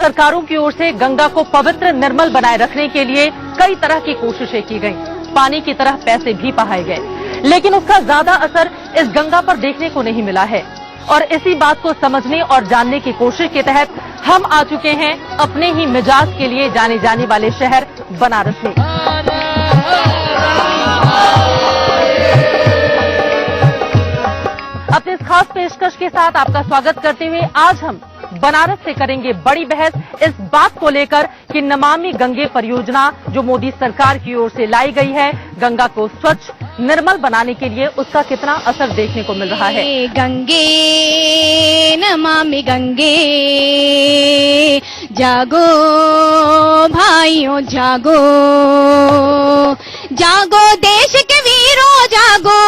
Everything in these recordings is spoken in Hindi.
सरकारों की ओर से गंगा को पवित्र निर्मल बनाए रखने के लिए कई तरह की कोशिशें की गई, पानी की तरह पैसे भी बहाए गए, लेकिन उसका ज्यादा असर इस गंगा पर देखने को नहीं मिला है। और इसी बात को समझने और जानने की कोशिश के तहत हम आ चुके हैं अपने ही मिजाज के लिए जाने जाने वाले शहर बनारस में। अपने इस खास पेशकश के साथ आपका स्वागत करते हुए आज हम बनारस से करेंगे बड़ी बहस इस बात को लेकर कि नमामि गंगे परियोजना जो मोदी सरकार की ओर से लाई गई है, गंगा को स्वच्छ निर्मल बनाने के लिए उसका कितना असर देखने को मिल रहा है। गंगे नमामि गंगे, जागो भाइयों जागो, जागो देश के वीरों जागो,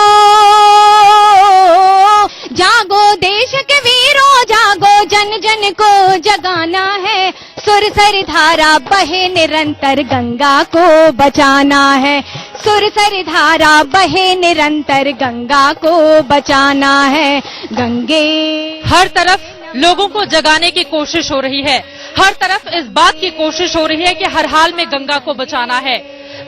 जागो देश के वीरों जागो, जन जन को जगाना है, सुरसर धारा बहे निरंतर गंगा को बचाना है, सुरसर धारा बहे निरंतर गंगा को बचाना है। गंगे हर तरफ लोगों को जगाने की कोशिश हो रही है, हर तरफ इस बात की कोशिश हो रही है कि हर हाल में गंगा को बचाना है।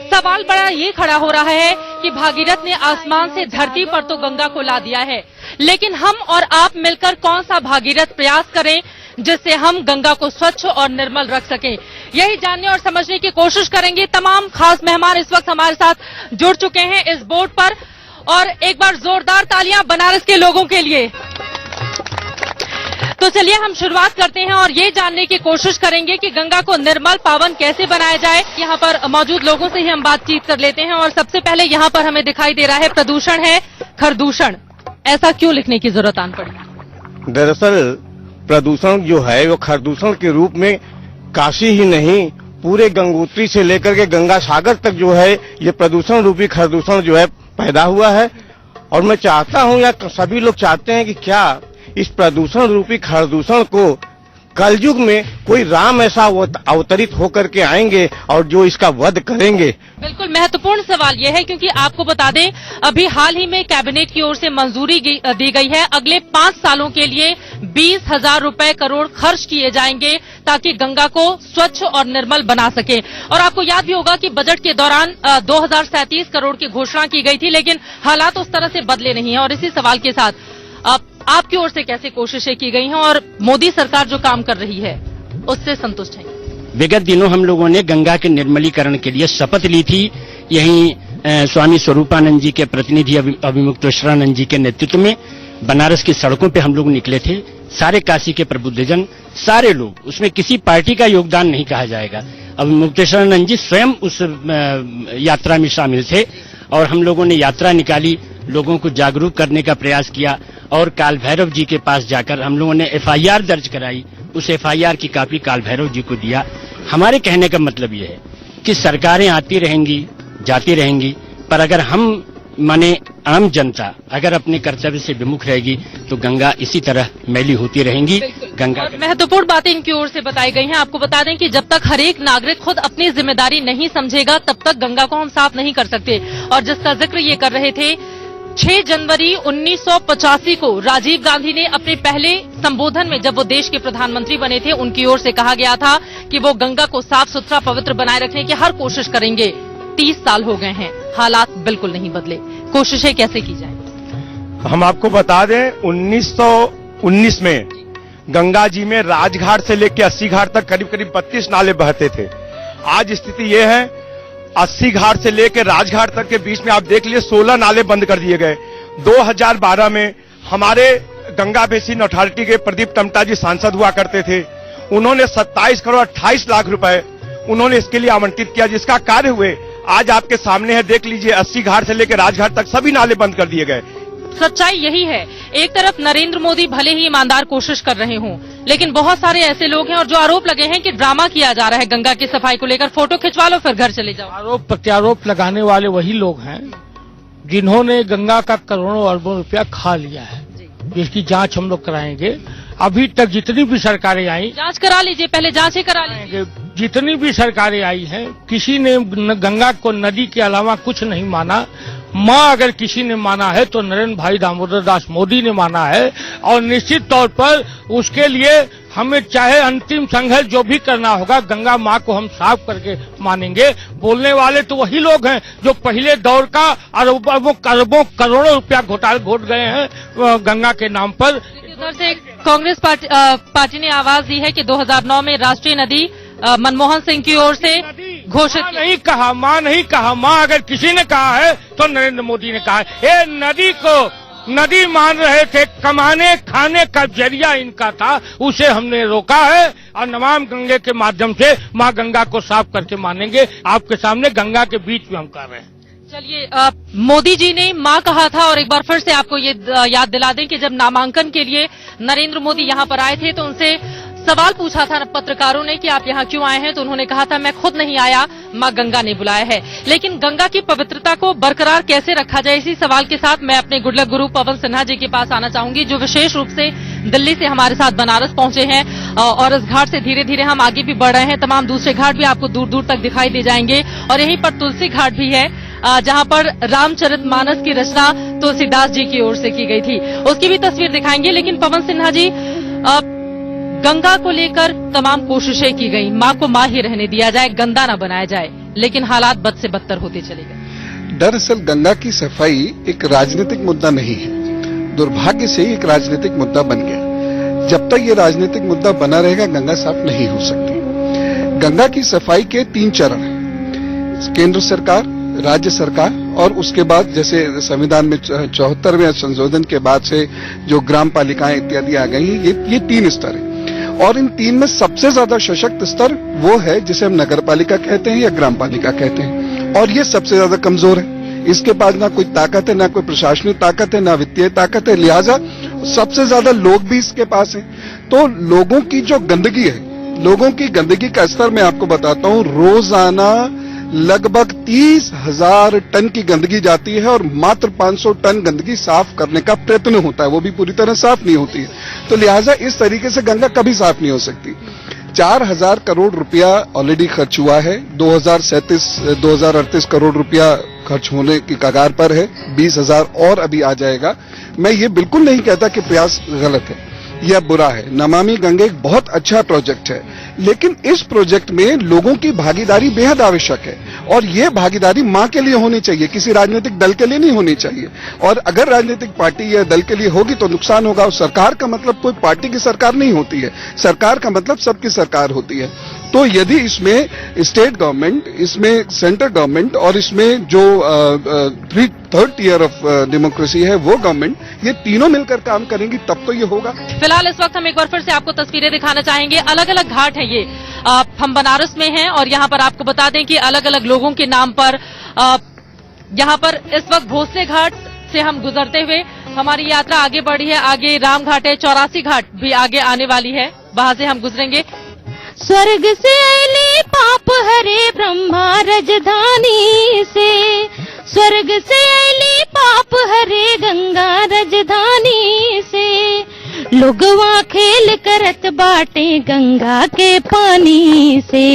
सवाल बड़ा ये खड़ा हो रहा है कि भागीरथ ने आसमान से धरती पर तो गंगा को ला दिया है, लेकिन हम और आप मिलकर कौन सा भागीरथ प्रयास करें जिससे हम गंगा को स्वच्छ और निर्मल रख सकें, यही जानने और समझने की कोशिश करेंगे। तमाम खास मेहमान इस वक्त हमारे साथ जुड़ चुके हैं इस बोर्ड पर, और एक बार जोरदार तालियां बनारस के लोगों के लिए। तो चलिए हम शुरुआत करते हैं और ये जानने की कोशिश करेंगे कि गंगा को निर्मल पावन कैसे बनाया जाए। यहाँ पर मौजूद लोगों से ही हम बातचीत कर लेते हैं और सबसे पहले यहाँ पर हमें दिखाई दे रहा है प्रदूषण है खरदूषण, ऐसा क्यों लिखने की जरूरत आन पड़ी? दरअसल प्रदूषण जो है वो खरदूषण के रूप में काशी ही नहीं पूरे गंगोत्री से लेकर के गंगा सागर तक जो है ये प्रदूषण रूपी खरदूषण जो है पैदा हुआ है। और मैं चाहता हूँ या सभी लोग चाहते हैं कि क्या इस प्रदूषण रूपी खरदूषण को कलयुग में कोई राम ऐसा अवतरित होकर के आएंगे और जो इसका वध करेंगे। बिल्कुल महत्वपूर्ण सवाल यह है क्योंकि आपको बता दें अभी हाल ही में कैबिनेट की ओर से मंजूरी दी गई है, अगले 5 सालों के लिए 20,000 रुपए करोड़ खर्च किए जाएंगे ताकि गंगा को स्वच्छ और निर्मल बना सके। और आपको याद भी होगा कि बजट के दौरान 2037 करोड़ की घोषणा की गई थी, लेकिन हालात उस तरह से बदले नहीं है। और इसी सवाल के साथ आपकी ओर से कैसे कोशिशें की गई हैं और मोदी सरकार जो काम कर रही है उससे संतुष्ट हैं? विगत दिनों हम लोगों ने गंगा के निर्मलीकरण के लिए शपथ ली थी। यहीं स्वामी स्वरूपानंद जी के प्रतिनिधि अभिमुक्तेश्वरानंद जी के नेतृत्व में बनारस की सड़कों पे हम लोग निकले थे। सारे काशी के प्रबुद्धजन, सारे लोग, उसमें किसी पार्टी का योगदान नहीं कहा जाएगा। अभिमुक्तेश्वरानंद जी स्वयं उस यात्रा में शामिल थे और हम लोगों ने यात्रा निकाली, लोगों को जागरूक करने का प्रयास किया और काल भैरव जी के पास जाकर हम लोगों ने FIR दर्ज कराई। उस FIR की कॉपी काल भैरव जी को दिया। हमारे कहने का मतलब यह है कि सरकारें आती रहेंगी जाती रहेंगी, पर अगर हम माने आम जनता अगर अपने कर्तव्य से विमुख रहेगी तो गंगा इसी तरह मैली होती रहेंगी। गंगा महत्वपूर्ण बातें इनकी ओर से बताई गई हैं। आपको बता दें कि जब तक हर एक नागरिक खुद अपनी जिम्मेदारी नहीं समझेगा तब तक गंगा को हम साफ नहीं कर सकते। और जिसका जिक्र ये कर रहे थे, 6 जनवरी 1985 को राजीव गांधी ने अपने पहले संबोधन में, जब वो देश के प्रधानमंत्री बने थे, उनकी ओर से कहा गया था कि वो गंगा को साफ सुथरा पवित्र बनाए रखने की हर कोशिश करेंगे। 30 साल हो गए हैं, हालात बिल्कुल नहीं बदले। कोशिशें कैसे की जाए? हम आपको बता दें 1919 में गंगा जी में राजघाट से लेकर 80 घाट तक करीब करीब 32 नाले बहते थे। आज स्थिति ये है 80 घाट से लेकर राजघाट तक के बीच में आप देख लीजिए 16 नाले बंद कर दिए गए। 2012 में हमारे गंगा बेसिन अथॉरिटी के प्रदीप टमटा जी सांसद हुआ करते थे। उन्होंने 27 करोड़ 28 लाख रुपए उन्होंने इसके लिए आवंटित किया, जिसका कार्य हुए आज आपके सामने है। देख लीजिए 80 घाट से लेकर राजघाट तक सभी नाले बंद कर दिए गए। सच्चाई यही है, एक तरफ नरेंद्र मोदी भले ही ईमानदार कोशिश कर रहे हों, लेकिन बहुत सारे ऐसे लोग हैं और जो आरोप लगे हैं कि ड्रामा किया जा रहा है गंगा की सफाई को लेकर, फोटो खिंचवा लो फिर घर चले जाओ। आरोप प्रत्यारोप लगाने वाले वही लोग हैं जिन्होंने गंगा का करोड़ों अरबों रुपया खा लिया है, जिसकी जांच हम लोग कराएंगे। अभी तक जितनी भी सरकारें आई, जांच करा लीजिए, पहले जांच ही करा लीजिए। जितनी भी सरकारें आई हैं, किसी ने गंगा को नदी के अलावा कुछ नहीं माना। माँ अगर किसी ने माना है तो नरेंद्र भाई दामोदर दास मोदी ने माना है, और निश्चित तौर पर उसके लिए हमें चाहे अंतिम संघर्ष जो भी करना होगा, गंगा माँ को हम साफ करके मानेंगे। बोलने वाले तो वही लोग हैं जो पहले दौर का अरबों करोड़ों रुपया घोटाला घोट गए हैं गंगा के नाम पर। उधर से कांग्रेस पार्टी ने आवाज दी है कि 2009 में राष्ट्रीय नदी मनमोहन सिंह की ओर से घोषित नहीं कहा, माँ नहीं कहा। माँ अगर किसी ने कहा है तो नरेंद्र मोदी ने कहा है। ये नदी को नदी मान रहे थे, कमाने खाने का जरिया इनका था, उसे हमने रोका है और नमाम गंगे के माध्यम से माँ गंगा को साफ करके मानेंगे। आपके सामने गंगा के बीच में हम कर रहे हैं। चलिए, मोदी जी ने मां कहा था और एक बार फिर से आपको ये याद दिला दें कि जब नामांकन के लिए नरेंद्र मोदी यहां पर आए थे तो उनसे सवाल पूछा था पत्रकारों ने कि आप यहाँ क्यों आए हैं, तो उन्होंने कहा था मैं खुद नहीं आया, मां गंगा ने बुलाया है। लेकिन गंगा की पवित्रता को बरकरार कैसे रखा जाए, इसी सवाल के साथ मैं अपने गुडलक गुरु पवन सिन्हा जी के पास आना चाहूंगी, जो विशेष रूप से दिल्ली से हमारे साथ बनारस पहुंचे हैं और इस घाट से धीरे धीरे हम आगे भी बढ़ रहे हैं। तमाम दूसरे घाट भी आपको दूर दूर तक दिखाई दे जाएंगे और यहीं पर तुलसी घाट भी है जहां पर रामचरितमानस की रचना तुलसीदास जी की ओर से की गई थी, उसकी भी तस्वीर दिखाएंगे। लेकिन पवन सिन्हा जी, गंगा को लेकर तमाम कोशिशें की गई, मां को मां ही रहने दिया जाए, गंदा न बनाया जाए, लेकिन हालात बद से बदतर होते चले गए। दरअसल गंगा की सफाई एक राजनीतिक मुद्दा नहीं है, दुर्भाग्य से ही एक राजनीतिक मुद्दा बन गया। जब तक ये राजनीतिक मुद्दा बना रहेगा गंगा साफ नहीं हो सकती। गंगा की सफाई के 3 चरण हैं, केंद्र सरकार, राज्य सरकार और उसके बाद जैसे संविधान में 74वें संशोधन के बाद से जो ग्राम पालिकाएं इत्यादि आ गई, ये 3 स्तर है और इन 3 में सबसे ज्यादा सशक्त स्तर वो है जिसे हम नगर पालिका कहते हैं या ग्राम पालिका कहते हैं और ये सबसे ज्यादा कमजोर है। इसके पास ना कोई ताकत है, ना कोई प्रशासनिक ताकत है, ना वित्तीय ताकत है, लिहाजा सबसे ज्यादा लोग भी इसके पास हैं। तो लोगों की जो गंदगी है, लोगों की गंदगी का स्तर मैं आपको बताता हूं, रोजाना लगभग 30,000 टन की गंदगी जाती है और मात्र 500 टन गंदगी साफ करने का प्रयत्न होता है, वो भी पूरी तरह साफ नहीं होती है। तो लिहाजा इस तरीके से गंगा कभी साफ नहीं हो सकती। 4,000 करोड़ रुपया ऑलरेडी खर्च हुआ है, 2038 करोड़ रुपया खर्च होने की कगार पर है, 20,000 और अभी आ जाएगा। मैं ये बिल्कुल नहीं कहता कि प्रयास गलत है या बुरा है, नमामि गंगे एक बहुत अच्छा प्रोजेक्ट है, लेकिन इस प्रोजेक्ट में लोगों की भागीदारी बेहद आवश्यक है और ये भागीदारी मां के लिए होनी चाहिए, किसी राजनीतिक दल के लिए नहीं होनी चाहिए। और अगर राजनीतिक पार्टी या दल के लिए होगी तो नुकसान होगा। और सरकार का मतलब कोई पार्टी की सरकार नहीं होती है, सरकार का मतलब सबकी सरकार होती है। तो यदि इसमें स्टेट गवर्नमेंट, इसमें सेंट्रल गवर्नमेंट और इसमें जो थर्ड टियर ऑफ डेमोक्रेसी है वो गवर्नमेंट, ये तीनों मिलकर काम करेंगी तब तो ये होगा। फिलहाल इस वक्त हम एक बार फिर से आपको तस्वीरें दिखाना चाहेंगे। अलग अलग घाट है ये, हम बनारस में हैं और यहाँ पर आपको बता दें कि अलग अलग लोगों के नाम पर यहाँ पर इस वक्त भोसले घाट से हम गुजरते हुए हमारी यात्रा आगे बढ़ी है। आगे राम घाट है, 84 घाट भी आगे आने वाली है, वहां से हम गुजरेंगे। स्वर्ग से अली पाप हरे ब्रह्मा राजधानी से, स्वर्ग से अली पाप हरे गंगा राजधानी से, लोगवा खेल करत बाटे गंगा के पानी से,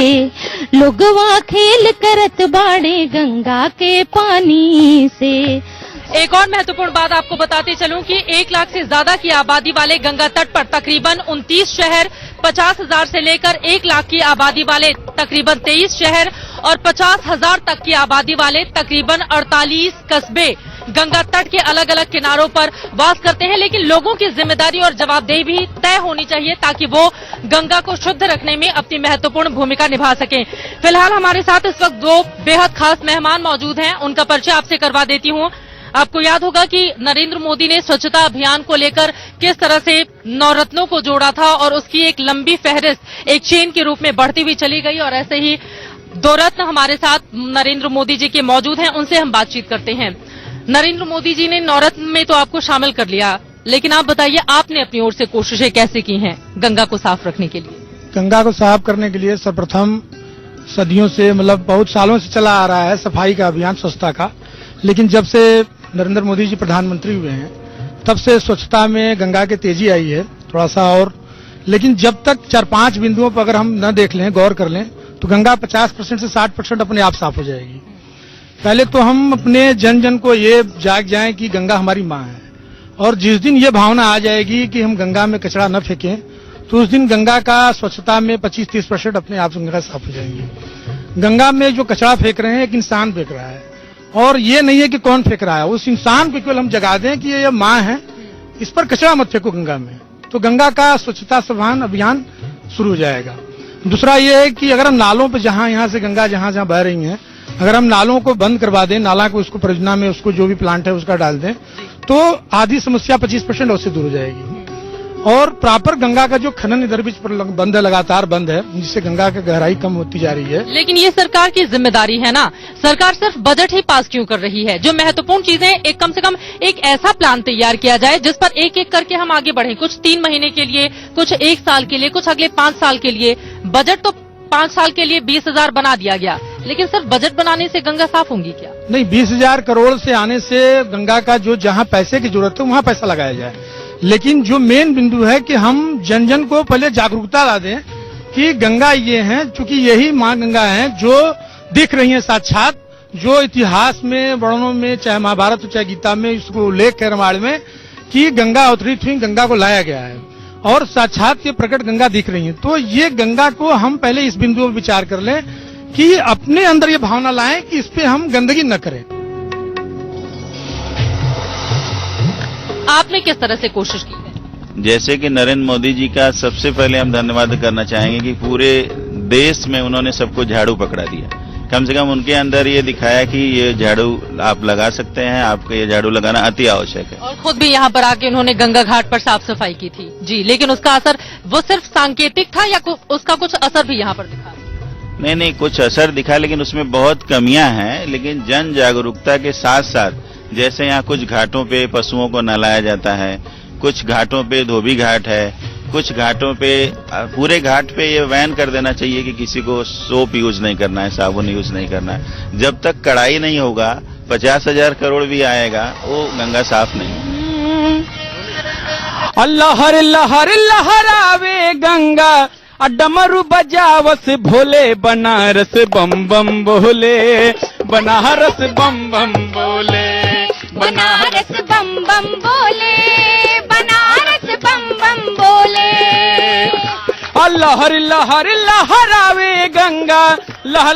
लोगवा खेल करत बाड़े गंगा के पानी से। एक और महत्वपूर्ण बात आपको बताते चलूं कि 1 लाख से ज्यादा की आबादी वाले गंगा तट पर तकरीबन 29 शहर, 50,000 से लेकर 1 लाख की आबादी वाले तकरीबन 23 शहर और 50,000 तक की आबादी वाले तकरीबन 48 कस्बे गंगा तट के अलग अलग किनारों पर वास करते हैं। लेकिन लोगों की जिम्मेदारी और जवाबदेही भी तय होनी चाहिए ताकि वो गंगा को शुद्ध रखने में अपनी महत्वपूर्ण भूमिका निभा सकें। फिलहाल हमारे साथ इस वक्त 2 बेहद खास मेहमान मौजूद हैं, उनका परिचय आपसे करवा देती हूं। आपको याद होगा कि नरेंद्र मोदी ने स्वच्छता अभियान को लेकर किस तरह से नवरत्नों को जोड़ा था और उसकी एक लंबी फहरिस्त एक चेन के रूप में बढ़ती हुई चली गई और ऐसे ही 2 रत्न हमारे साथ नरेंद्र मोदी जी के मौजूद हैं, उनसे हम बातचीत करते हैं। नरेंद्र मोदी जी ने नवरत्न में तो आपको शामिल कर लिया, लेकिन आप बताइए आपने अपनी ओर से कोशिशें कैसे की हैं गंगा को साफ रखने के लिए? गंगा को साफ करने के लिए सर्वप्रथम सदियों से, मतलब बहुत सालों से चला आ रहा है सफाई का अभियान, स्वच्छता का। लेकिन जब से नरेंद्र मोदी जी प्रधानमंत्री हुए हैं तब से स्वच्छता में गंगा की तेजी आई है थोड़ा सा और। लेकिन जब तक 4-5 बिंदुओं पर अगर हम न देख लें, गौर कर लें, तो गंगा 50% से 60% अपने आप साफ हो जाएगी। पहले तो हम अपने जन जन को ये जाग जाएं कि गंगा हमारी माँ है और जिस दिन ये भावना आ जाएगी कि हम गंगा में कचरा न फेंकें तो उस दिन गंगा का स्वच्छता में 25-30% अपने आप से गंगा साफ हो जाएंगी। गंगा में जो कचरा फेंक रहे हैं एक इंसान फेंक रहा है, और ये नहीं है कि कौन फेंक रहा है, उस इंसान को केवल हम जगा दें कि ये माँ है, इस पर कचरा मत फेंको गंगा में, तो गंगा का स्वच्छता अभियान शुरू हो जाएगा। दूसरा ये है कि अगर हम नालों पे यहाँ से गंगा जहाँ बह रही है, अगर हम नालों को बंद करवा दें, नाला को उसको परियोजना में उसको जो भी प्लांट है उसका डाल दें, तो आधी समस्या 25% उससे दूर हो जाएगी। और प्रॉपर गंगा का जो खनन इधर बीच पर बंद है, लगातार बंद है, जिससे गंगा की गहराई कम होती जा रही है। लेकिन ये सरकार की जिम्मेदारी है ना, सरकार सिर्फ बजट ही पास क्यों कर रही है? जो महत्वपूर्ण चीजें, एक कम से कम एक ऐसा प्लान तैयार किया जाए जिस पर एक एक करके हम आगे बढ़ें, कुछ 3 महीने के लिए, कुछ 1 साल के लिए, कुछ अगले 5 साल के लिए। बजट तो 5 साल के लिए 20,000 बना दिया गया, लेकिन सिर्फ बजट बनाने से गंगा साफ होंगी क्या? नहीं, 20,000 करोड़ से आने से गंगा का जो जहाँ पैसे की जरूरत है वहाँ पैसा लगाया जाए, लेकिन जो मेन बिंदु है कि हम जन जन को पहले जागरूकता ला दें कि गंगा ये है, चूंकि यही माँ गंगा है जो दिख रही है साक्षात, जो इतिहास में, वर्णनों में, चाहे महाभारत चाहे गीता में इसको उल्लेख है, रामायण में, कि गंगा अवतरित हुई, गंगा को लाया गया है और साक्षात ये प्रकट गंगा दिख रही है। तो ये गंगा को हम पहले इस बिंदु पर विचार कर लें कि अपने अंदर ये भावना लाएं कि इस पे हम गंदगी न करें। आपने किस तरह से कोशिश की है? जैसे कि नरेंद्र मोदी जी का सबसे पहले हम धन्यवाद करना चाहेंगे कि पूरे देश में उन्होंने सबको झाड़ू पकड़ा दिया। कम से कम उनके अंदर ये दिखाया कि ये झाड़ू आप लगा सकते हैं, आपको ये झाड़ू लगाना अति आवश्यक है। और खुद भी यहाँ पर आके उन्होंने गंगा घाट पर साफ सफाई की थी जी, लेकिन उसका असर वो सिर्फ सांकेतिक था या उसका कुछ असर भी यहाँ पर दिखा? नहीं, कुछ असर दिखा, लेकिन उसमें बहुत कमियां हैं। लेकिन जन जागरूकता के साथ साथ जैसे यहाँ कुछ घाटों पे पशुओं को नहलाया जाता है, कुछ घाटों पे धोबी घाट है, कुछ घाटों पे, पूरे घाट पे ये बैन कर देना चाहिए कि किसी को सोप यूज नहीं करना है, साबुन यूज नहीं करना है। जब तक कड़ाई नहीं होगा, 50,000 करोड़ भी आएगा, वो गंगा साफ नहीं। लहर लहर लहरावे गंगा, डमरू बजावस भोले, बनारस बम बम बोले, बनारस बम बम बोले, बनारस बम बम बोले, बनारस बम बम बोले। लहर लहर लहरावे गंगा, लहर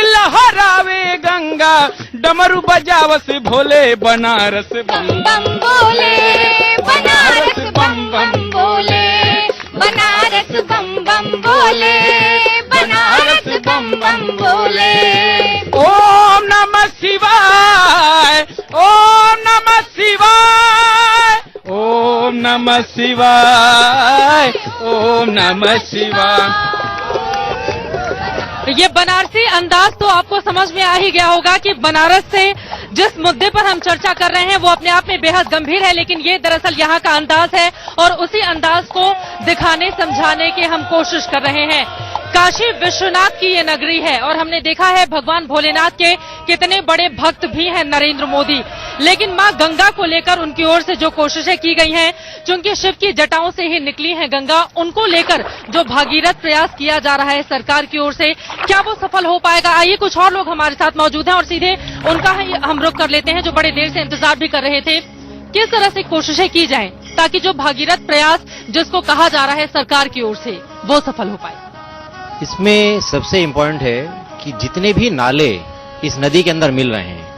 लहरावे गंगा, डमरू बजावस भोले, बनारस बम बम बोले, बनारस बम बम बोले, बनारस बम बम बोले, बनारस बम बम बोले। ओम नमः शिवाय, ओम नमः शिवाय, ओम नमः शिवाय, ओम नमः शिवाय। ये बनारसी अंदाज तो आपको समझ में आ ही गया होगा कि बनारस से जिस मुद्दे पर हम चर्चा कर रहे हैं वो अपने आप में बेहद गंभीर है, लेकिन ये दरअसल यहाँ का अंदाज है और उसी अंदाज को दिखाने समझाने की हम कोशिश कर रहे हैं। काशी विश्वनाथ की ये नगरी है और हमने देखा है भगवान भोलेनाथ के कितने बड़े भक्त भी हैं नरेंद्र मोदी, लेकिन मां गंगा को लेकर उनकी ओर से जो कोशिशें की गई हैं, चूंकि शिव की जटाओं से ही निकली हैं गंगा, उनको लेकर जो भागीरथ प्रयास किया जा रहा है सरकार की ओर से, क्या वो सफल हो पाएगा? आइए कुछ और लोग हमारे साथ मौजूद हैं और सीधे उनका हम रुख कर लेते हैं जो बड़े देर से इंतजार भी कर रहे थे। किस तरह से कोशिशें की जाएं ताकि जो भागीरथ प्रयास जिसको कहा जा रहा है सरकार की ओर से वो सफल हो पाए? इसमें सबसे इम्पोर्टेंट है कि जितने भी नाले इस नदी के अंदर मिल रहे हैं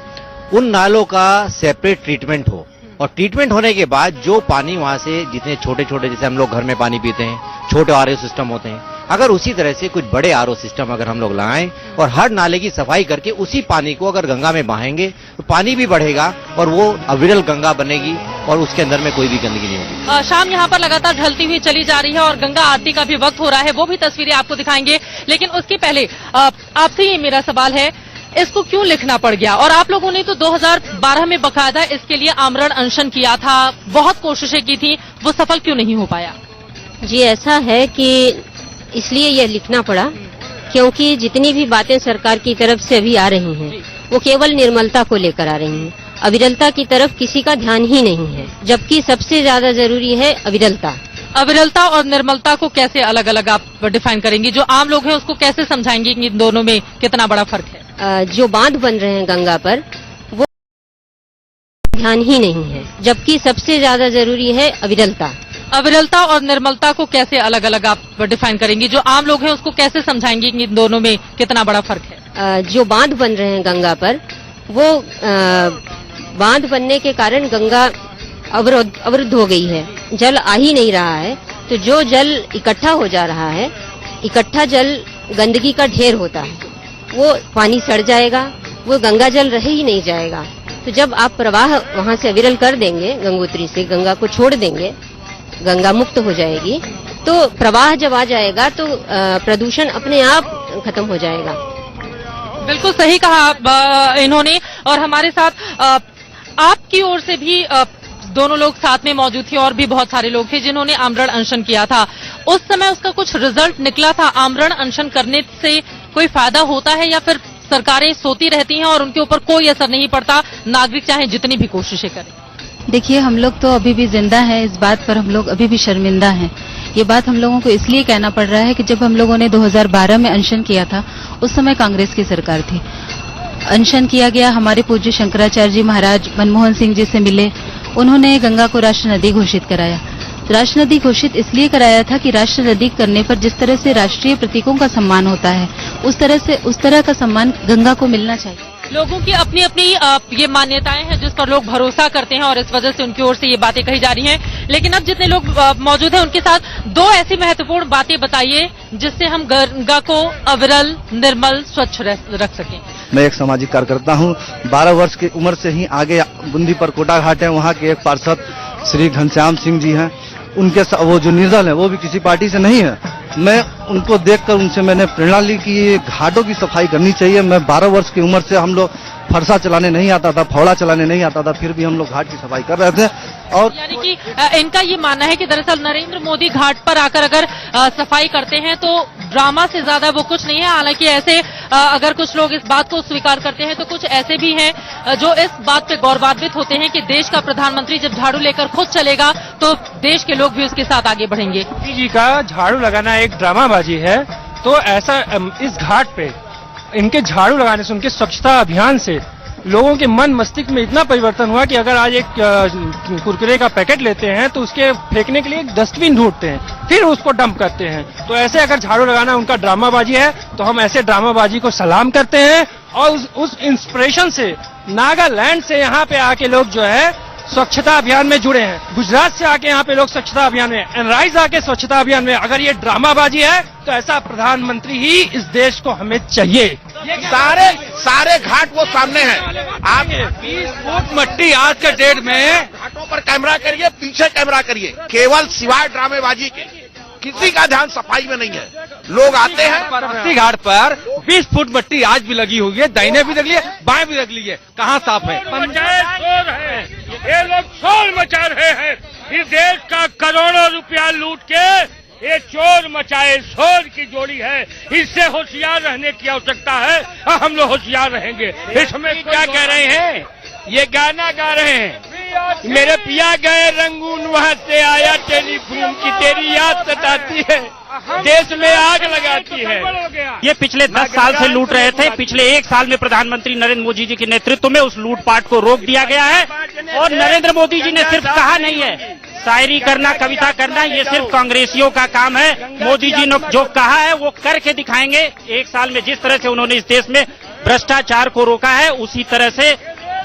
उन नालों का सेपरेट ट्रीटमेंट हो, और ट्रीटमेंट होने के बाद जो पानी वहां से, जितने छोटे छोटे जैसे हम लोग घर में पानी पीते हैं, छोटे आरओ सिस्टम होते हैं, अगर उसी तरह से कुछ बड़े आरओ सिस्टम अगर हम लोग लगाएं और हर नाले की सफाई करके उसी पानी को अगर गंगा में बहाएंगे तो पानी भी बढ़ेगा और वो अविरल गंगा बनेगी और उसके अंदर में कोई भी गंदगी नहीं होगी। शाम यहाँ पर लगातार ढलती हुई चली जा रही है और गंगा आरती का भी वक्त हो रहा है, वो भी तस्वीरें आपको दिखाएंगे, लेकिन उसके पहले आपसे ये मेरा सवाल है, इसको क्यों लिखना पड़ गया? और आप लोगों ने तो 2012 में बकायदा इसके लिए आमरण अनशन किया था, बहुत कोशिशें की थी, वो सफल क्यों नहीं हो पाया? जी ऐसा है कि इसलिए यह लिखना पड़ा क्योंकि जितनी भी बातें सरकार की तरफ से अभी आ रही हैं वो केवल निर्मलता को लेकर आ रही हैं, अविरलता की तरफ किसी का ध्यान ही नहीं है, जबकि सबसे ज्यादा जरूरी है अविरलता। अविरलता और निर्मलता को कैसे अलग अलग आप डिफाइन करेंगे? जो आम लोग हैं उसको कैसे समझाएंगे कि इन दोनों में कितना बड़ा फर्क है? जो बांध बन रहे हैं गंगा पर वो ध्यान ही नहीं है, जबकि सबसे ज्यादा जरूरी है अविरलता। अविरलता और निर्मलता को कैसे अलग अलग आप डिफाइन करेंगी? जो आम लोग हैं उसको कैसे समझाएंगे कि इन दोनों में कितना बड़ा फर्क है? जो बांध बन रहे हैं गंगा पर, वो बांध बनने के कारण गंगा अवरुद्ध हो गई है, जल आ ही नहीं रहा है। तो जो जल इकट्ठा हो जा रहा है, इकट्ठा जल गंदगी का ढेर होता है, वो पानी सड़ जाएगा, वो गंगा जल रह ही नहीं जाएगा। तो जब आप प्रवाह वहां से अविरल कर देंगे, गंगोत्री से गंगा को छोड़ देंगे, गंगा मुक्त हो जाएगी, तो प्रवाह जब आ जाएगा तो प्रदूषण अपने आप खत्म हो जाएगा। बिल्कुल सही कहा इन्होंने। और हमारे साथ आपकी ओर से भी दोनों लोग साथ में मौजूद थे और भी बहुत सारे लोग थे जिन्होंने आमरण अनशन किया था। उस समय उसका कुछ रिजल्ट निकला था? आमरण अनशन करने से कोई फायदा होता है या फिर सरकारें सोती रहती हैं और उनके ऊपर कोई असर नहीं पड़ता, नागरिक चाहे जितनी भी कोशिशें करें? देखिए, हम लोग तो अभी भी जिंदा हैं, इस बात पर हम लोग अभी भी शर्मिंदा हैं। ये बात हम लोगों को इसलिए कहना पड़ रहा है कि जब हम लोगों ने 2012 में अनशन किया था, उस समय कांग्रेस की सरकार थी। अनशन किया गया, हमारे पूज्य शंकराचार्य जी महाराज मनमोहन सिंह जी से मिले, उन्होंने गंगा को राष्ट्र नदी घोषित कराया। राष्ट्र नदी घोषित इसलिए कराया था कि राष्ट्र नदी करने पर जिस तरह से राष्ट्रीय प्रतीकों का सम्मान होता है, उस तरह का सम्मान गंगा को मिलना चाहिए। लोगों की अपनी अपनी ये मान्यताएं हैं जिस पर लोग भरोसा करते हैं और इस वजह से उनकी ओर से ये बातें कही जा रही हैं। लेकिन अब जितने लोग मौजूद हैं उनके साथ दो ऐसी महत्वपूर्ण बातें बताइए जिससे हम गंगा को अविरल, निर्मल, स्वच्छ रख सकें। मैं एक सामाजिक कार्यकर्ता हूं। 12 वर्ष की उम्र से ही आगे बूंदी पर कोटा घाट है, वहां के एक पार्षद श्री घनश्याम सिंह जी हैं, उनके वो जो निर्दल है वो भी किसी पार्टी से नहीं है। मैं उनको देखकर उनसे मैंने प्रेरणा ली कि ये घाटों की सफाई करनी चाहिए। मैं 12 वर्ष की उम्र से, हम लोग फरसा चलाने नहीं आता था, फावड़ा चलाने नहीं आता था, फिर भी हम लोग घाट की सफाई कर रहे थे। और यानी कि इनका ये मानना है कि दरअसल नरेंद्र मोदी घाट पर आकर अगर सफाई करते हैं तो ड्रामा से ज्यादा वो कुछ नहीं है। हालांकि ऐसे अगर कुछ लोग इस बात को स्वीकार करते हैं तो कुछ ऐसे भी हैं जो इस बात पे गौरवान्वित होते हैं कि देश का प्रधानमंत्री जब झाड़ू लेकर खुद चलेगा तो देश के लोग भी उसके साथ आगे बढ़ेंगे। मोदी जी का झाड़ू लगाना एक ड्रामाबाजी है, तो ऐसा इस घाट पे इनके झाड़ू लगाने से, उनके स्वच्छता अभियान से लोगों के मन मस्तिष्क में इतना परिवर्तन हुआ कि अगर आज एक कुरकुरे का पैकेट लेते हैं तो उसके फेंकने के लिए एक डस्टबिन ढूंढते हैं, फिर उसको डंप करते हैं। तो ऐसे अगर झाड़ू लगाना उनका ड्रामाबाजी है तो हम ऐसे ड्रामाबाजी को सलाम करते हैं। और उस इंस्पिरेशन से नागालैंड से यहाँ पे आके लोग जो है स्वच्छता अभियान में जुड़े हैं, गुजरात से आके यहाँ पे लोग स्वच्छता अभियान में, एनराइज आके स्वच्छता अभियान में। अगर ये ड्रामाबाजी है तो ऐसा प्रधानमंत्री ही इस देश को हमें चाहिए। सारे घाट वो सामने हैं। आप 20 फुट मट्टी आज के डेट में घाटों पर कैमरा करिए, पीछे कैमरा करिए, केवल सिवाय ड्रामेबाजी के किसी का ध्यान सफाई में नहीं है। लोग आते हैं अस्सी घाट पर 20 फुट मट्टी आज भी लगी हुई है, दाहिने भी रख लिए, बाएं भी रख लिए, कहाँ साफ है? ये लोग शोर मचा रहे हैं। इस देश का करोड़ों रुपया लूट के ये चोर मचाए शोर की जोड़ी है। इससे होशियार रहने की आवश्यकता है और हम लोग होशियार रहेंगे। इसमें क्या कह रहे हैं? ये गाना गा रहे हैं, मेरे पिया गए रंगून, वहां से आया टेलीफोन की तेरी याद सताती है, देश में आग लगाती है। ये पिछले 10 साल से लूट रहे थे। पिछले 1 साल में प्रधानमंत्री नरेंद्र मोदी जी के नेतृत्व में उस लूटपाट को रोक दिया गया है। और नरेंद्र मोदी जी ने सिर्फ कहा नहीं है, शायरी करना, कविता करना ये सिर्फ कांग्रेसियों का काम है। मोदी जी ने जो कहा है वो करके दिखाएंगे। 1 साल में जिस तरह से उन्होंने इस देश में भ्रष्टाचार को रोका है, उसी तरह से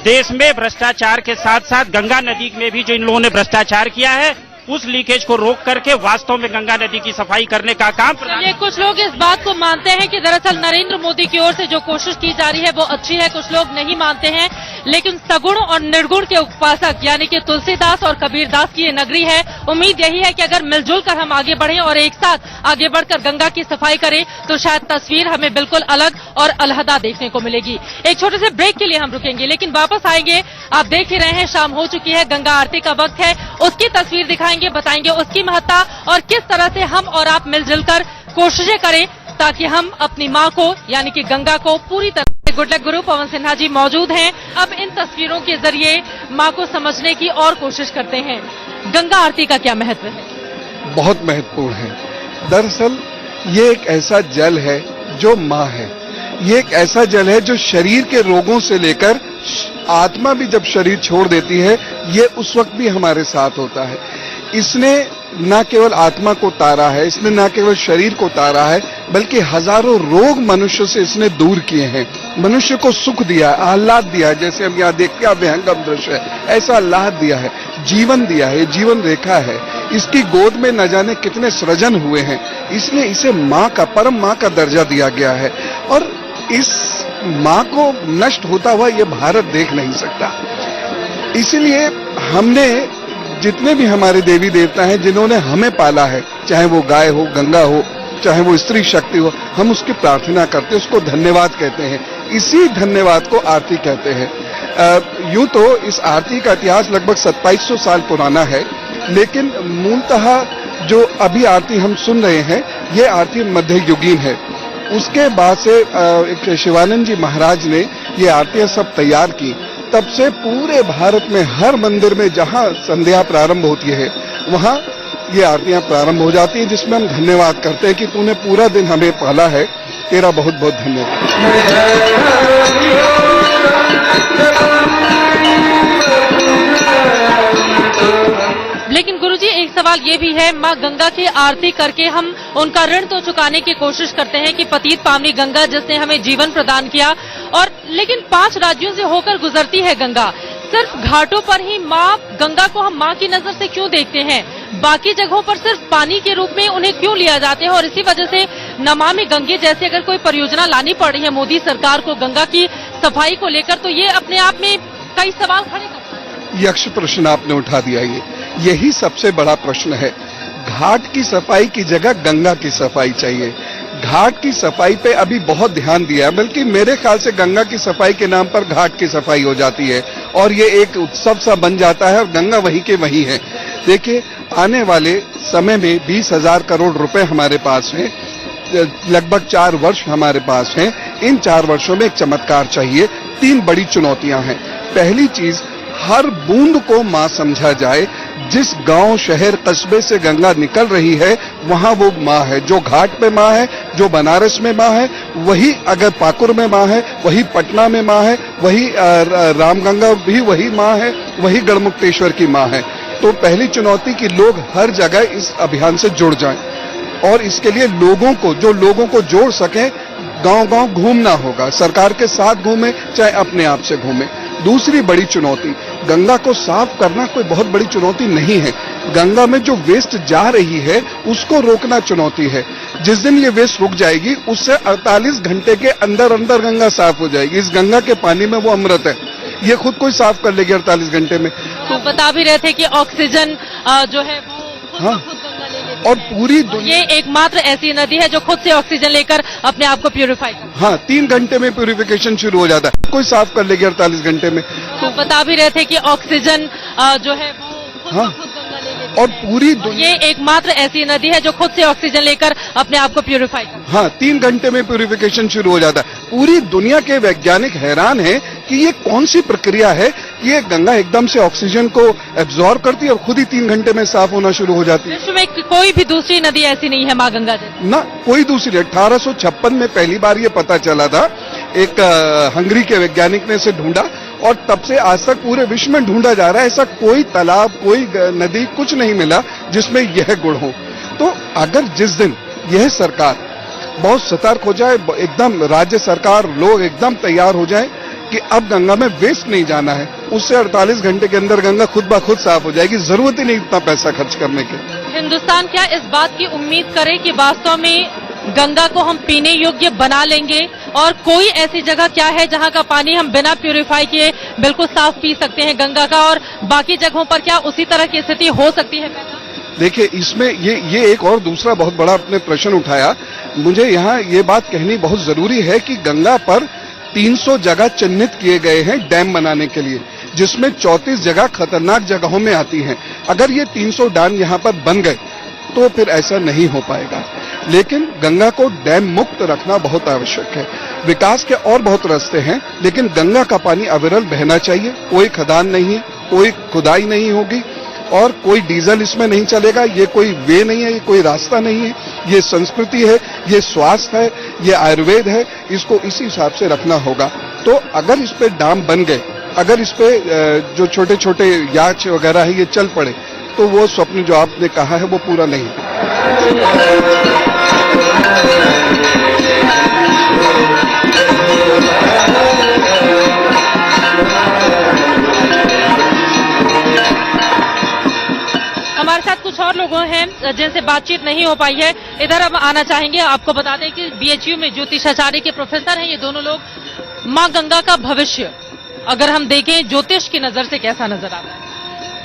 देश में भ्रष्टाचार के साथ साथ गंगा नदी में भी जो इन लोगों ने भ्रष्टाचार किया है, उस लीकेज को रोक करके वास्तव में गंगा नदी की सफाई करने का काम। ये कुछ लोग इस बात को मानते हैं कि दरअसल नरेंद्र मोदी की ओर से जो कोशिश की जा रही है वो अच्छी है, कुछ लोग नहीं मानते हैं। लेकिन सगुण और निर्गुण के उपासक यानी कि तुलसीदास और कबीरदास की ये नगरी है। उम्मीद यही है कि अगर मिलजुल कर हम आगे बढ़ें और एक साथ आगे बढ़कर गंगा की सफाई करें तो शायद तस्वीर हमें बिल्कुल अलग और अलहदा देखने को मिलेगी। एक छोटे से ब्रेक के लिए हम रुकेंगे, लेकिन वापस आएंगे। आप देख ही रहे हैं, शाम हो चुकी है, गंगा आरती का वक्त है। उसकी तस्वीर दिखाएंगे, बताएंगे उसकी महत्ता और किस तरह से हम और आप मिलजुल कर कोशिशें करें ताकि हम अपनी माँ को यानी कि गंगा को पूरी तरह से। गुड लक गुरु पवन सिन्हा जी मौजूद हैं। अब इन तस्वीरों के जरिए माँ को समझने की और कोशिश करते हैं। गंगा आरती का क्या महत्व है? बहुत महत्वपूर्ण है। दरअसल ये एक ऐसा जल है जो माँ है। ये एक ऐसा जल है जो शरीर के रोगों से लेकर आत्मा भी जब शरीर छोड़ देती है, ये उस वक्त भी हमारे साथ होता है। इसने न केवल आत्मा को तारा है, इसने न केवल शरीर को तारा है, बल्कि हजारों रोग मनुष्य से इसने दूर किए हैं। मनुष्य को सुख दिया, आह्लाद दिया, जैसे हम यहाँ देखते हैं अभ्यंगम दृश्य है, ऐसा आह्लाद दिया है, जीवन दिया है, जीवन रेखा है। इसकी गोद में न जाने कितने सृजन हुए हैं, इसलिए इसे माँ का, परम माँ का दर्जा दिया गया है। और इस माँ को नष्ट होता हुआ ये भारत देख नहीं सकता। इसलिए हमने जितने भी हमारे देवी देवता हैं जिन्होंने हमें पाला है, चाहे वो गाय हो, गंगा हो, चाहे वो स्त्री शक्ति हो, हम उसकी प्रार्थना करते हैं, उसको धन्यवाद कहते हैं। इसी धन्यवाद को आरती कहते हैं। यूं तो इस आरती का इतिहास लगभग 2700 साल पुराना है, लेकिन मूलतः जो अभी आरती हम सुन रहे हैं, ये आरती मध्ययुगीन है। उसके बाद से एक शिवानंद जी महाराज ने ये आरतियां सब तैयार की। तब से पूरे भारत में हर मंदिर में जहां संध्या प्रारंभ होती है, वहां ये आरतियां प्रारंभ हो जाती हैं, जिसमें हम धन्यवाद करते हैं कि तूने पूरा दिन हमें पाला है, तेरा बहुत बहुत धन्यवाद। लेकिन गुरुजी, एक सवाल ये भी है, माँ गंगा की आरती करके हम उनका ऋण तो चुकाने की कोशिश करते हैं कि पतित पावनी गंगा जिसने हमें जीवन प्रदान किया, और लेकिन 5 राज्यों से होकर गुजरती है गंगा। सिर्फ घाटों पर ही माँ गंगा को हम माँ की नजर से क्यों देखते हैं? बाकी जगहों पर सिर्फ पानी के रूप में उन्हें क्यों लिया जाते हैं? और इसी वजह से नमामि गंगे जैसे अगर कोई परियोजना लानी पड़ रही है मोदी सरकार को गंगा की सफाई को लेकर, तो ये अपने आप में कई सवाल खड़े करता है। यक्ष प्रश्न आपने उठा दिया। यही सबसे बड़ा प्रश्न है। घाट की सफाई की जगह गंगा की सफाई चाहिए। घाट की सफाई पे अभी बहुत ध्यान दिया है, बल्कि मेरे ख्याल से गंगा की सफाई के नाम पर घाट की सफाई हो जाती है और ये एक उत्सव सा बन जाता है और गंगा वहीं के वहीं है। देखिए, आने वाले समय में 20,000 करोड़ रुपए हमारे पास हैं, लगभग 4 वर्ष हमारे पास हैं। इन 4 वर्षों में एक चमत्कार चाहिए। 3 बड़ी चुनौतियां हैं। पहली चीज, हर बूंद को मां समझा जाए। जिस गांव, शहर, कस्बे से गंगा निकल रही है, वहां वो मां है। जो घाट पे मां है, जो बनारस में मां है, वही अगर पाकुर में मां है, वही पटना में मां है, वही रामगंगा भी वही मां है, वही गढ़मुक्तेश्वर की मां है। तो पहली चुनौती कि लोग हर जगह इस अभियान से जुड़ जाएं, और इसके लिए जो लोगों को जोड़ सके, गांव-गांव घूमना होगा। सरकार के साथ घूमे, चाहे अपने आप से घूमे। दूसरी बड़ी चुनौती, गंगा को साफ करना कोई बहुत बड़ी चुनौती नहीं है। गंगा में जो वेस्ट जा रही है, उसको रोकना चुनौती है। जिस दिन ये वेस्ट रुक जाएगी, उससे 48 घंटे के अंदर अंदर गंगा साफ हो जाएगी। इस गंगा के पानी में वो अमृत है, ये खुद कोई साफ कर लेगी 48 घंटे में। तो बता भी रहे थे कि ऑक्सीजन जो है वो खुद गंगा ले लेती और पूरी दुनिया, ये एकमात्र ऐसी नदी है जो खुद से ऑक्सीजन लेकर अपने आप को प्यूरिफाई करती है। हाँ, 3 घंटे में प्यूरिफिकेशन शुरू हो जाता है, कोई साफ कर लेगी 48 घंटे में। तो बता भी रहे थे कि ऑक्सीजन जो है वो खुद गंगा ले लेती है। और पूरी दुनिया, ये एकमात्र ऐसी नदी है जो खुद से ऑक्सीजन लेकर अपने आप को प्यूरिफाई करती है। हाँ, 3 घंटे में प्यूरिफिकेशन शुरू हो जाता है। पूरी दुनिया के वैज्ञानिक हैरान हैं कि ये कौन सी प्रक्रिया है कि ये गंगा एकदम से ऑक्सीजन को एब्जॉर्ब करती है और खुद ही 3 घंटे में साफ होना शुरू हो जाती है। विश्व में कोई भी दूसरी नदी ऐसी नहीं है माँ गंगा जैसी। ना कोई दूसरी। 1856 में पहली बार ये पता चला था, एक हंगरी के वैज्ञानिक ने इसे ढूंढा, और तब से आज तक पूरे विश्व में ढूंढा जा रहा है। ऐसा कोई तालाब, कोई नदी, कुछ नहीं मिला जिसमें यह गुण हो। तो अगर जिस दिन यह सरकार बहुत सतर्क हो जाए, एकदम राज्य सरकार, लोग एकदम तैयार हो जाए कि अब गंगा में वेस्ट नहीं जाना है, उससे 48 घंटे के अंदर गंगा खुद ब खुद साफ हो जाएगी। जरूरत ही नहीं इतना पैसा खर्च करने की। हिंदुस्तान क्या इस बात की उम्मीद करे कि वास्तव में गंगा को हम पीने योग्य बना लेंगे, और कोई ऐसी जगह क्या है जहां का पानी हम बिना प्यूरिफाई किए बिल्कुल साफ पी सकते हैं गंगा का, और बाकी जगहों पर क्या उसी तरह की स्थिति हो सकती है? देखिए, इसमें ये एक और दूसरा बहुत बड़ा आपने प्रश्न उठाया। मुझे यहाँ ये बात कहनी बहुत जरूरी है कि गंगा पर 300 जगह चिन्हित किए गए हैं डैम बनाने के लिए, जिसमें 34 जगह खतरनाक जगहों में आती हैं। अगर ये 300 डैम यहाँ पर बन गए तो फिर ऐसा नहीं हो पाएगा। लेकिन गंगा को डैम मुक्त रखना बहुत आवश्यक है। विकास के और बहुत रास्ते हैं, लेकिन गंगा का पानी अविरल बहना चाहिए। कोई खदान नहीं है, कोई खुदाई नहीं होगी, और कोई डीजल इसमें नहीं चलेगा। ये कोई वे नहीं है, ये कोई रास्ता नहीं है। ये संस्कृति है, ये स्वास्थ्य है, ये आयुर्वेद है। इसको इसी हिसाब से रखना होगा। तो अगर इस पे डैम बन गए, अगर इस पे जो छोटे छोटे याच वगैरह है ये चल पड़े, तो वो स्वप्न जो आपने कहा है वो पूरा नहीं हुआ। हमारे साथ कुछ और लोग हैं जिनसे बातचीत नहीं हो पाई है, इधर हम आना चाहेंगे। आपको बता दें कि बीएचयू में ज्योतिषाचार्य के प्रोफेसर हैं ये दोनों लोग। मां गंगा का भविष्य अगर हम देखें ज्योतिष की नजर से कैसा नजर आता है?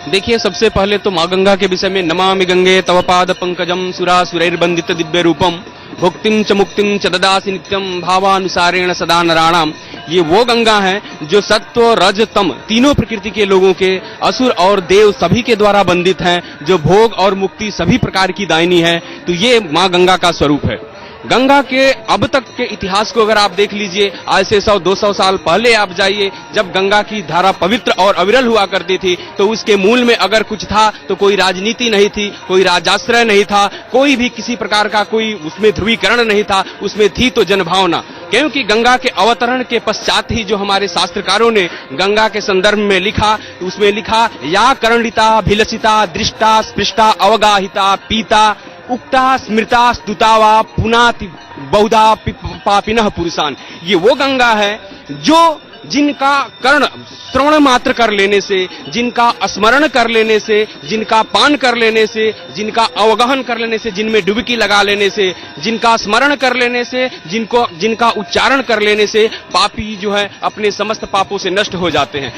देखिए, सबसे पहले तो माँ गंगा के विषय में नमामि गंगे तव पाद पंकजम सुरासुरैर्वंदित दिव्य रूपम भुक्तिम च मुक्तिम च ददासि नित्यम भावानुसारेण सदा नराणाम। ये वो गंगा है जो सत्व रज तम तीनों प्रकृति के लोगों के, असुर और देव सभी के द्वारा वंदित हैं, जो भोग और मुक्ति सभी प्रकार की दायिनी है। तो ये माँ गंगा का स्वरूप है। गंगा के अब तक के इतिहास को अगर आप देख लीजिए, आज से 100-200 साल पहले आप जाइए, जब गंगा की धारा पवित्र और अविरल हुआ करती थी, तो उसके मूल में अगर कुछ था तो कोई राजनीति नहीं थी, कोई राजाश्रय नहीं था, कोई भी किसी प्रकार का कोई उसमें ध्रुवीकरण नहीं था, उसमें थी तो जनभावना। क्योंकि गंगा के अवतरण के पश्चात ही जो हमारे शास्त्रकारों ने गंगा के संदर्भ में लिखा, उसमें लिखा या कर्णिता भिलसिता दृष्टा स्पृष्टा अवगाहिता पीता उक्ता स्मृता स्तुतावा पुनाति बहुधा पापिनः पुरुषान। ये वो गंगा है जो जिनका कर्ण श्रवण मात्र कर लेने से, जिनका स्मरण कर लेने से, जिनका पान कर लेने से, जिनका अवगहन कर लेने से, जिनमें डुबकी लगा लेने से, जिनका स्मरण कर लेने से, जिनका उच्चारण कर लेने से पापी जो है अपने समस्त पापों से नष्ट हो जाते हैं।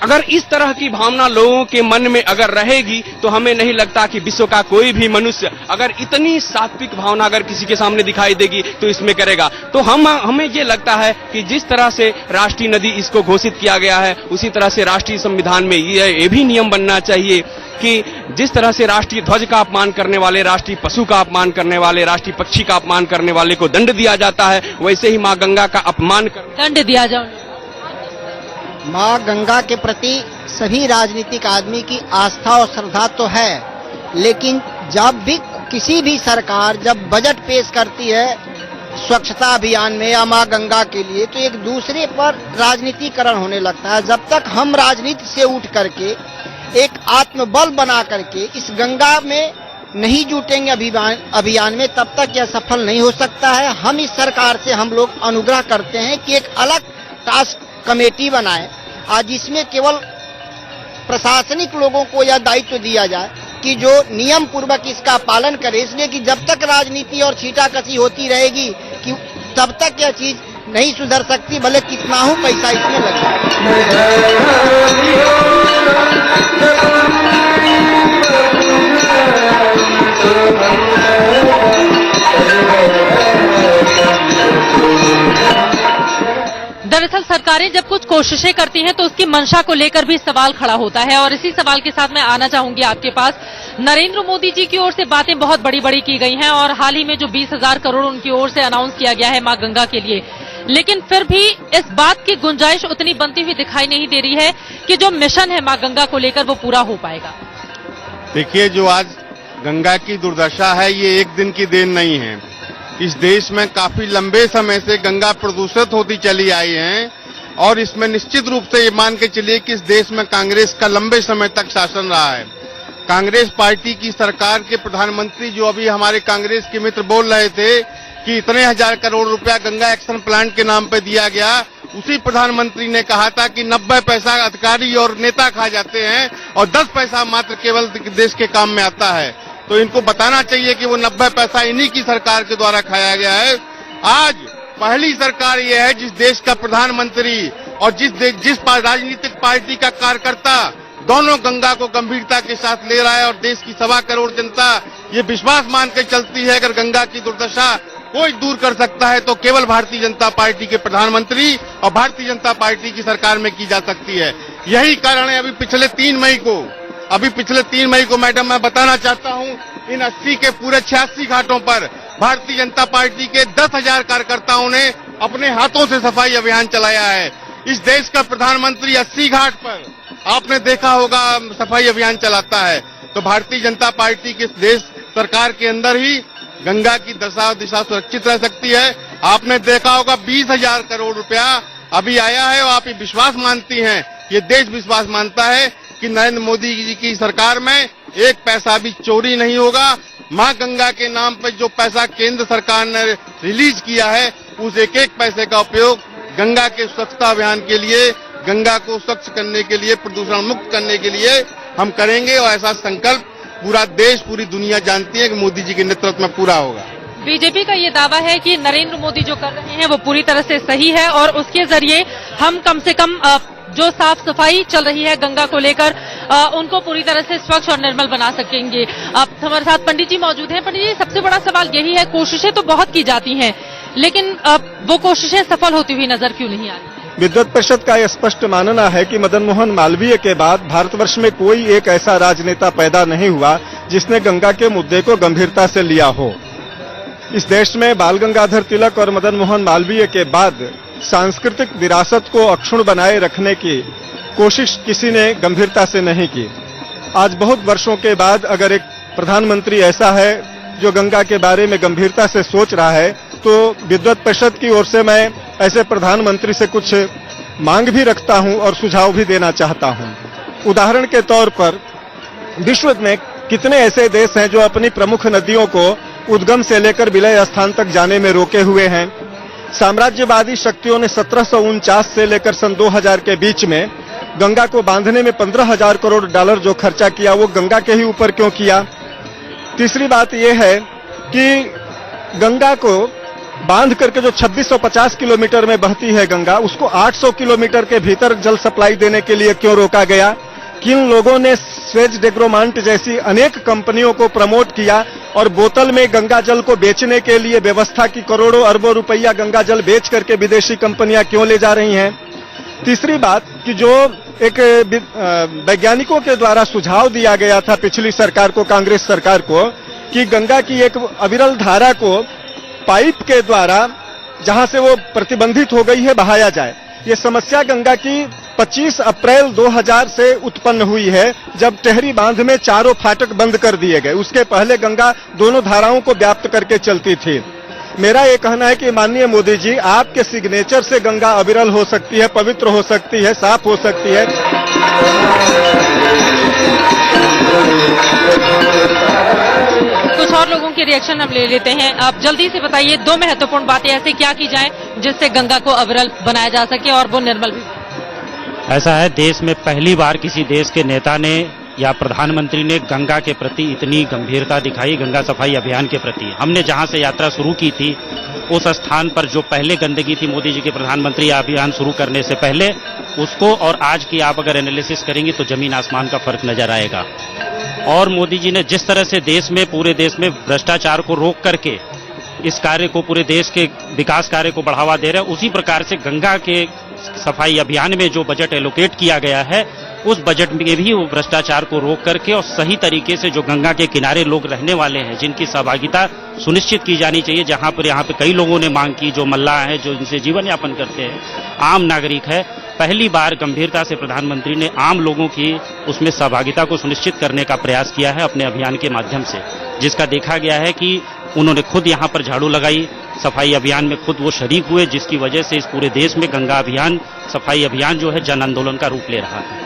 अगर इस तरह की भावना लोगों के मन में अगर रहेगी तो हमें नहीं लगता कि विश्व का कोई भी मनुष्य अगर इतनी सात्विक भावना अगर किसी के सामने दिखाई देगी तो इसमें करेगा। तो हमें ये लगता है कि जिस तरह से राष्ट्रीय नदी इसको घोषित किया गया है, उसी तरह से राष्ट्रीय संविधान में ये भी नियम बनना चाहिए कि जिस तरह से राष्ट्रीय ध्वज का अपमान करने वाले, राष्ट्रीय पशु का अपमान करने वाले, राष्ट्रीय पक्षी का अपमान करने वाले को दंड दिया जाता है, वैसे ही माँ गंगा का अपमान दंड दिया जाए। माँ गंगा के प्रति सभी राजनीतिक आदमी की आस्था और श्रद्धा तो है, लेकिन जब भी किसी भी सरकार जब बजट पेश करती है स्वच्छता अभियान में या माँ गंगा के लिए, तो एक दूसरे पर राजनीतिकरण होने लगता है। जब तक हम राजनीति से उठ करके एक आत्मबल बना करके इस गंगा में नहीं जुटेंगे अभियान में, तब तक यह सफल नहीं हो सकता है। हम इस सरकार से हम लोग अनुग्रह करते हैं कि एक अलग टास्क कमेटी बनाए, आज इसमें केवल प्रशासनिक लोगों को यह दायित्व दिया जाए कि जो नियम पूर्वक इसका पालन करे, इसलिए कि जब तक राजनीति और छींटाकशी होती रहेगी कि तब तक यह चीज नहीं सुधर सकती, भले कितना हो पैसा इसमें लगे। दरअसल सरकारें जब कुछ कोशिशें करती हैं तो उसकी मंशा को लेकर भी सवाल खड़ा होता है, और इसी सवाल के साथ मैं आना चाहूंगी आपके पास। नरेंद्र मोदी जी की ओर से बातें बहुत बड़ी बड़ी की गई हैं और हाल ही में जो 20,000 करोड़ उनकी ओर से अनाउंस किया गया है मां गंगा के लिए, लेकिन फिर भी इस बात की गुंजाइश उतनी बनती हुई दिखाई नहीं दे रही है कि जो मिशन है मां गंगा को लेकर वो पूरा हो पाएगा। देखिए, जो आज गंगा की दुर्दशा है ये एक दिन की देन नहीं है। इस देश में काफी लंबे समय से गंगा प्रदूषित होती चली आई है और इसमें निश्चित रूप से ये मान के चलिए कि इस देश में कांग्रेस का लंबे समय तक शासन रहा है। कांग्रेस पार्टी की सरकार के प्रधानमंत्री जो अभी हमारे कांग्रेस के मित्र बोल रहे थे कि इतने 1000 करोड़ रुपया गंगा एक्शन प्लांट के नाम पे दिया गया, उसी प्रधानमंत्री ने कहा था कि 90 पैसा अधिकारी और नेता खा जाते हैं और 10 पैसा मात्र केवल देश के काम में आता है। तो इनको बताना चाहिए कि वो 90 पैसा इन्हीं की सरकार के द्वारा खाया गया है। आज पहली सरकार ये है जिस देश का प्रधानमंत्री और जिस राजनीतिक पार्टी का कार्यकर्ता दोनों गंगा को गंभीरता के साथ ले रहा है, और देश की 1.25 करोड़ जनता ये विश्वास मान के चलती है अगर गंगा की दुर्दशा कोई दूर कर सकता है तो केवल भारतीय जनता पार्टी के प्रधानमंत्री और भारतीय जनता पार्टी की सरकार में की जा सकती है। यही कारण है अभी पिछले 3 मई को मैडम मैं बताना चाहता हूं, इन 80 के पूरे 86 घाटों पर भारतीय जनता पार्टी के 10,000 कार्यकर्ताओं ने अपने हाथों से सफाई अभियान चलाया है। इस देश का प्रधानमंत्री 80 घाट पर आपने देखा होगा सफाई अभियान चलाता है। तो भारतीय जनता पार्टी की देश सरकार के अंदर ही गंगा की दशा दिशा सुरक्षित रह सकती है। आपने देखा होगा 20,000 करोड़ रुपया अभी आया है और आप ये विश्वास मानती हैं, ये देश विश्वास मानता है कि नरेंद्र मोदी जी की सरकार में एक पैसा भी चोरी नहीं होगा। मां गंगा के नाम पर जो पैसा केंद्र सरकार ने रिलीज किया है, उस एक एक पैसे का उपयोग गंगा के स्वच्छता अभियान के लिए, गंगा को स्वच्छ करने के लिए, प्रदूषण मुक्त करने के लिए हम करेंगे। और ऐसा संकल्प पूरा देश, पूरी दुनिया जानती है कि मोदी जी के नेतृत्व में पूरा होगा। बीजेपी का ये दावा है कि नरेंद्र मोदी जो कर रहे हैं वो पूरी तरह से सही है और उसके जरिए हम कम से कम जो साफ सफाई चल रही है गंगा को लेकर उनको पूरी तरह से स्वच्छ और निर्मल बना सकेंगे। अब हमारे साथ पंडित जी मौजूद हैं। पंडित जी, सबसे बड़ा सवाल यही है, कोशिशें तो बहुत की जाती हैं, लेकिन वो कोशिशें सफल होती हुई नजर क्यों नहीं आ रही? विद्वत परिषद का यह स्पष्ट मानना है कि मदन मोहन मालवीय के बाद भारतवर्ष में कोई एक ऐसा राजनेता पैदा नहीं हुआ जिसने गंगा के मुद्दे को गंभीरता से लिया हो। इस देश में बाल गंगाधर तिलक और मदन मोहन मालवीय के बाद सांस्कृतिक विरासत को अक्षुण्ण बनाए रखने की कोशिश किसी ने गंभीरता से नहीं की। आज बहुत वर्षों के बाद अगर एक प्रधानमंत्री ऐसा है जो गंगा के बारे में गंभीरता से सोच रहा है, तो विद्वत परिषद की ओर से मैं ऐसे प्रधानमंत्री से कुछ मांग भी रखता हूं और सुझाव भी देना चाहता हूं। उदाहरण के तौर पर विश्व में कितने ऐसे देश हैं जो अपनी प्रमुख नदियों को उद्गम से लेकर विलय स्थान तक जाने में रोके हुए हैं। साम्राज्यवादी शक्तियों ने 1749 से लेकर सन 2000 के बीच में गंगा को बांधने में 15,000 करोड़ डॉलर जो खर्चा किया वो गंगा के ही ऊपर क्यों किया? तीसरी बात यह है कि गंगा को बांध करके जो 2650 किलोमीटर में बहती है गंगा, उसको 800 किलोमीटर के भीतर जल सप्लाई देने के लिए क्यों रोका गया? किन लोगों ने स्वेज डेग्रोमांट जैसी अनेक कंपनियों को प्रमोट किया और बोतल में गंगा जल को बेचने के लिए व्यवस्था की, करोड़ों अरबों रुपया गंगा जल बेच करके विदेशी कंपनियां क्यों ले जा रही हैं? तीसरी बात कि जो एक वैज्ञानिकों के द्वारा सुझाव दिया गया था पिछली सरकार को, कांग्रेस सरकार को, कि गंगा की एक अविरल धारा को पाइप के द्वारा जहां से वो प्रतिबंधित हो गई है बहाया जाए। ये समस्या गंगा की 25 अप्रैल 2000 से उत्पन्न हुई है, जब टेहरी बांध में चारों फाटक बंद कर दिए गए। उसके पहले गंगा दोनों धाराओं को व्याप्त करके चलती थी। मेरा ये कहना है कि माननीय मोदी जी, आपके सिग्नेचर से गंगा अविरल हो सकती है, पवित्र हो सकती है, साफ हो सकती है। कुछ और लोगों के रिएक्शन हम ले लेते हैं। आप जल्दी से बताइए, दो महत्वपूर्ण बातें ऐसे क्या की जाए जिससे गंगा को अविरल बनाया जा सके और वो निर्मल भी? ऐसा है, देश में पहली बार किसी देश के नेता ने या प्रधानमंत्री ने गंगा के प्रति इतनी गंभीरता दिखाई, गंगा सफाई अभियान के प्रति। हमने जहां से यात्रा शुरू की थी उस स्थान पर जो पहले गंदगी थी मोदी जी के प्रधानमंत्री अभियान शुरू करने से पहले, उसको और आज की आप अगर एनालिसिस करेंगे तो जमीन आसमान का फर्क नजर आएगा। और मोदी जी ने जिस तरह से देश में, पूरे देश में भ्रष्टाचार को रोक करके इस कार्य को, पूरे देश के विकास कार्य को बढ़ावा दे रहे हैं, उसी प्रकार से गंगा के सफाई अभियान में जो बजट एलोकेट किया गया है उस बजट में भी वो भ्रष्टाचार को रोक करके और सही तरीके से जो गंगा के किनारे लोग रहने वाले हैं जिनकी सहभागिता सुनिश्चित की जानी चाहिए, जहां पर यहाँ पे कई लोगों ने मांग की, जो मल्लाह हैं, जो इनसे जीवन यापन करते हैं, आम नागरिक है, पहली बार गंभीरता से प्रधानमंत्री ने आम लोगों की उसमें सहभागिता को सुनिश्चित करने का प्रयास किया है अपने अभियान के माध्यम से, जिसका देखा गया है कि उन्होंने खुद यहाँ पर झाड़ू लगाई, सफाई अभियान में खुद वो शरीक हुए, जिसकी वजह से इस पूरे देश में गंगा अभियान, सफाई अभियान जो है जन आंदोलन का रूप ले रहा है।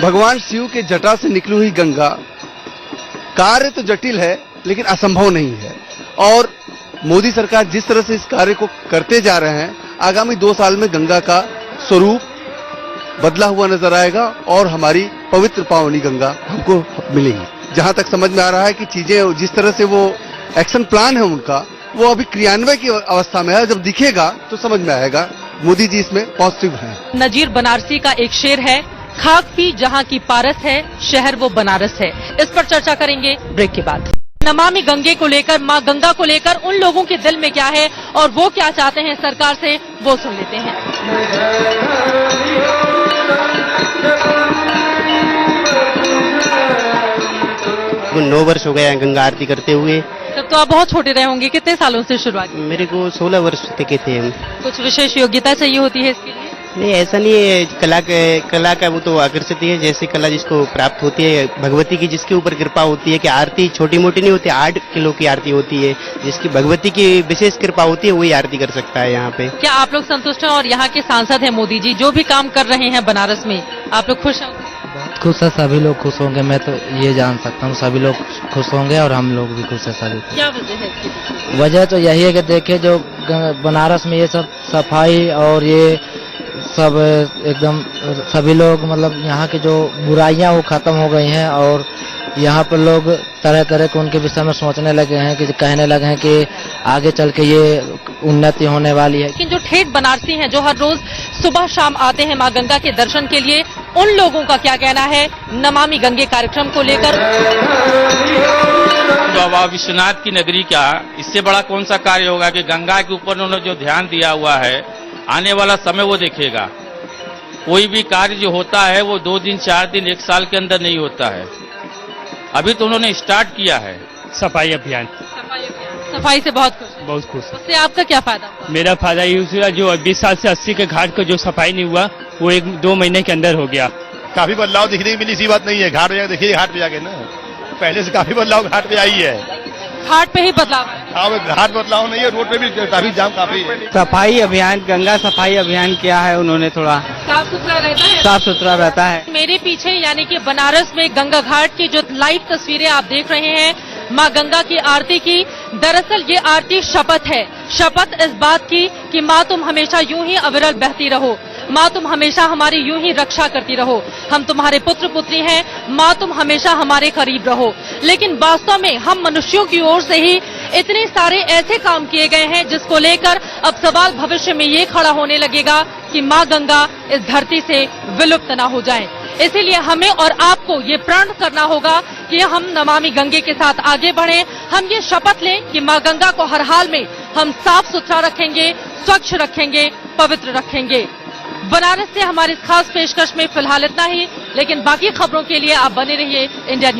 भगवान शिव के जटा से निकली हुई गंगा, कार्य तो जटिल है लेकिन असंभव नहीं है। और मोदी सरकार जिस तरह से इस कार्य को करते जा रहे हैं, आगामी 2 साल में गंगा का स्वरूप बदला हुआ नजर आएगा और हमारी पवित्र पावनी गंगा हमको मिलेगी। जहां तक समझ में आ रहा है कि चीजें जिस तरह से वो एक्शन प्लान है उनका, वो अभी क्रियान्वयन की अवस्था में है। जब दिखेगा तो समझ में आएगा मोदी जी इसमें पॉजिटिव हैं। नजीर बनारसी का एक शेर है, खाक भी जहां की पारस है, शहर वो बनारस है। इस पर चर्चा करेंगे ब्रेक के बाद। नमामि गंगे को लेकर, मां गंगा को लेकर उन लोगों के दिल में क्या है और वो क्या चाहते हैं सरकार से, वो सुन लेते हैं। 9 वर्ष हो गए हैं गंगा आरती करते हुए। तब तो आप बहुत छोटे रहे होंगे, कितने सालों से शुरुआत? मेरे को 16 वर्ष के थे हम। कुछ विशेष योग्यता चाहिए होती है इसके लिए? नहीं, ऐसा नहीं है, कला का वो तो आकर्षित ही है, जैसी कला जिसको प्राप्त होती है, भगवती की जिसके ऊपर कृपा होती है कि आरती छोटी मोटी नहीं होती, 8 किलो की आरती होती है, जिसकी भगवती की विशेष कृपा होती है वही आरती कर सकता है यहाँ पे। क्या आप लोग संतुष्ट हैं? और यहाँ के सांसद हैं मोदी जी, जो भी काम कर रहे हैं बनारस में, आप लोग खुश हैं? बहुत खुश है, सभी लोग खुश होंगे। मैं तो ये जान सकता हूँ सभी लोग खुश होंगे और हम लोग भी खुश है सभी। क्या वजह है इसकी? वजह तो यही है कि देखिए जो बनारस में ये सब सफाई और ये सब एकदम सभी लोग मतलब यहाँ की जो बुराइयां वो खत्म हो गई हैं और यहाँ पर लोग तरह तरह के उनके विषय में सोचने लगे हैं कि कहने लगे हैं कि आगे चल के ये उन्नति होने वाली है। लेकिन जो ठेठ बनारसी हैं जो हर रोज सुबह शाम आते हैं मां गंगा के दर्शन के लिए, उन लोगों का क्या कहना है नमामि गंगे कार्यक्रम को लेकर? बाबा विश्वनाथ की नगरी का इससे बड़ा कौन सा कार्य होगा कि गंगा के ऊपर उन्होंने जो ध्यान दिया हुआ है, आने वाला समय वो देखेगा। कोई भी कार्य जो होता है वो 2 दिन 4 दिन 1 साल के अंदर नहीं होता है। अभी तो उन्होंने स्टार्ट किया है सफाई अभियान। सफाई से बहुत खुश है। बहुत खुश है। उससे आपका क्या फायदा? मेरा फायदा ये हुआ जो 20 साल से 80 के घाट को जो सफाई नहीं हुआ वो 1-2 महीने के अंदर हो गया। काफी बदलाव दिखने की मिली, इसी बात नहीं है। घाट पे देखिए, घाट पे जाके ना पहले से काफी बदलाव घाट पे आई है। घाट पे ही बदलाव है? घाट बदलाव नहीं है, रोड पे भी काफी जाम काफी है। सफाई अभियान, गंगा सफाई अभियान किया है उन्होंने, थोड़ा साफ सुथरा रहता है। साफ सुथरा रहता है। मेरे पीछे यानी कि बनारस में गंगा घाट की जो लाइव तस्वीरें आप देख रहे हैं मां गंगा की आरती की, दरअसल ये आरती शपथ है। शपथ इस बात की कि मां तुम हमेशा यूं ही अविरल बहती रहो, मां तुम हमेशा हमारी यूं ही रक्षा करती रहो, हम तुम्हारे पुत्र पुत्री हैं, मां तुम हमेशा हमारे करीब रहो। लेकिन वास्तव में हम मनुष्यों की ओर से ही इतने सारे ऐसे काम किए गए हैं जिसको लेकर अब सवाल भविष्य में ये खड़ा होने लगेगा कि मां गंगा इस धरती से विलुप्त न हो जाए। इसीलिए हमें और आपको ये प्रण करना होगा कि हम नमामि गंगे के साथ आगे बढ़ें। हम ये शपथ लें कि मां गंगा को हर हाल में हम साफ सुथरा रखेंगे, स्वच्छ रखेंगे, पवित्र रखेंगे। बनारस से हमारी इस खास पेशकश में फिलहाल इतना ही, लेकिन बाकी खबरों के लिए आप बने रहिए इंडिया न्यूज।